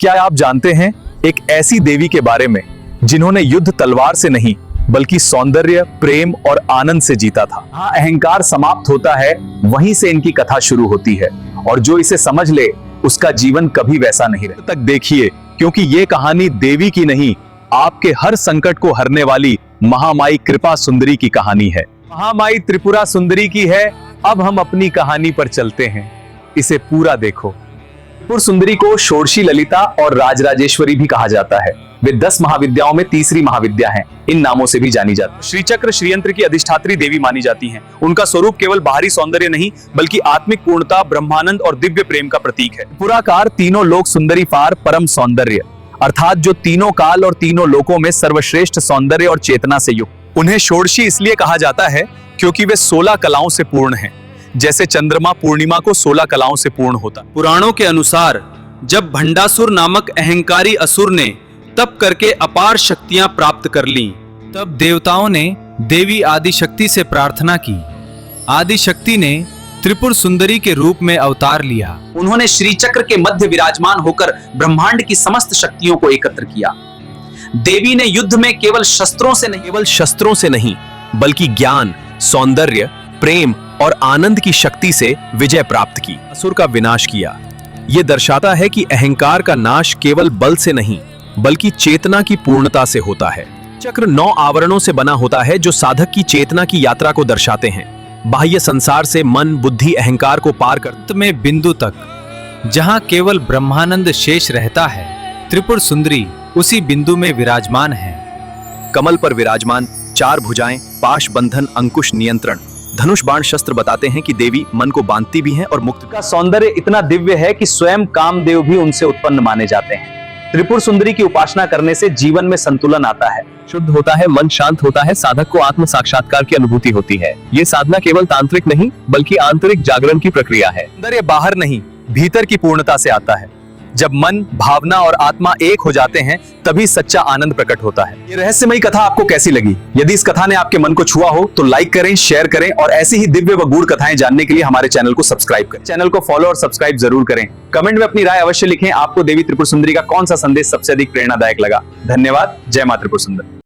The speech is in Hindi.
क्या आप जानते हैं एक ऐसी देवी के बारे में जिन्होंने युद्ध तलवार से नहीं बल्कि सौंदर्य, प्रेम और आनंद से जीता था। जहां अहंकार समाप्त होता है वहीं से इनकी कथा शुरू होती है और जो इसे समझ ले उसका जीवन कभी वैसा नहीं रहता। तक देखिए, क्योंकि ये कहानी देवी की नहीं, आपके हर संकट को हरने वाली महामाई कृपा सुंदरी की कहानी है। महामाई त्रिपुरा सुंदरी की है। अब हम अपनी कहानी पर चलते हैं, इसे पूरा देखो। त्रिपुर सुंदरी को षोडशी ललिता और राजराजेश्वरी भी कहा जाता है। वे 10 महाविद्याओं में तीसरी महाविद्या हैं। इन नामों से भी जानी जाती है। श्रीचक्र श्रीयंत्र की अधिष्ठात्री देवी मानी जाती हैं। उनका स्वरूप केवल बाहरी सौंदर्य नहीं बल्कि आत्मिक पूर्णता, ब्रह्मानंद और दिव्य प्रेम का प्रतीक है। पुराकार तीनों लोक सुंदरी पार परम सौंदर्य, अर्थात जो तीनों काल और तीनों लोकों में सर्वश्रेष्ठ सौंदर्य और चेतना से युक्त। उन्हें षोडशी इसलिए कहा जाता है क्योंकि वे 16 कलाओं से पूर्ण हैं। जैसे चंद्रमा पूर्णिमा को 16 कलाओं से पूर्ण होता। पुराणों के अनुसार जब भंडासुर नामक अहंकारी असुर ने तप करके अपार शक्तियां प्राप्त कर लीं, तब देवताओं ने देवी आदिशक्ति से प्रार्थना की। आदिशक्ति ने त्रिपुर सुंदरी के रूप में अवतार लिया। उन्होंने श्री चक्र के मध्य विराजमान होकर ब्रह्मांड की समस्त शक्तियों को एकत्र किया। देवी ने युद्ध में केवल शस्त्रों से नहीं बल्कि ज्ञान, सौंदर्य, प्रेम और आनंद की शक्ति से विजय प्राप्त की, असुर का विनाश किया। यह दर्शाता है कि अहंकार का नाश केवल बल से नहीं बल्कि चेतना की पूर्णता से होता है। चक्र 9 आवरणों से बना होता है जो साधक की चेतना की यात्रा को दर्शाते हैं। बाह्य संसार से मन, बुद्धि, अहंकार को पार कर अंत में बिंदु तक जहां केवल ब्रह्मानंद शेष रहता है। त्रिपुर सुंदरी उसी बिंदु में विराजमान है। कमल पर विराजमान, 4 भुजाएं, पाश बंधन, अंकुश, नियंत्रण, धनुष, बाण, शस्त्र बताते हैं कि देवी मन को बांधती भी हैं और मुक्त। का सौंदर्य इतना दिव्य है कि स्वयं कामदेव भी उनसे उत्पन्न माने जाते हैं। त्रिपुर सुंदरी की उपासना करने से जीवन में संतुलन आता है, शुद्ध होता है, मन शांत होता है, साधक को आत्म साक्षात्कार की अनुभूति होती है। ये साधना केवल तांत्रिक नहीं बल्कि आंतरिक जागरण की प्रक्रिया है। सौंदर्य बाहर नहीं, भीतर की पूर्णता से आता है। जब मन, भावना और आत्मा एक हो जाते हैं तभी सच्चा आनंद प्रकट होता है। ये रहस्यमयी कथा आपको कैसी लगी? यदि इस कथा ने आपके मन को छुआ हो तो लाइक करें, शेयर करें और ऐसी ही दिव्य व गूढ़ कथाएं जानने के लिए हमारे चैनल को सब्सक्राइब करें। चैनल को फॉलो और सब्सक्राइब जरूर करें। कमेंट में अपनी राय अवश्य लिखें। आपको देवी त्रिपुर सुंदरी का कौन सा संदेश सबसे अधिक प्रेरणादायक लगा? धन्यवाद। जय मां त्रिपुर सुंदरी।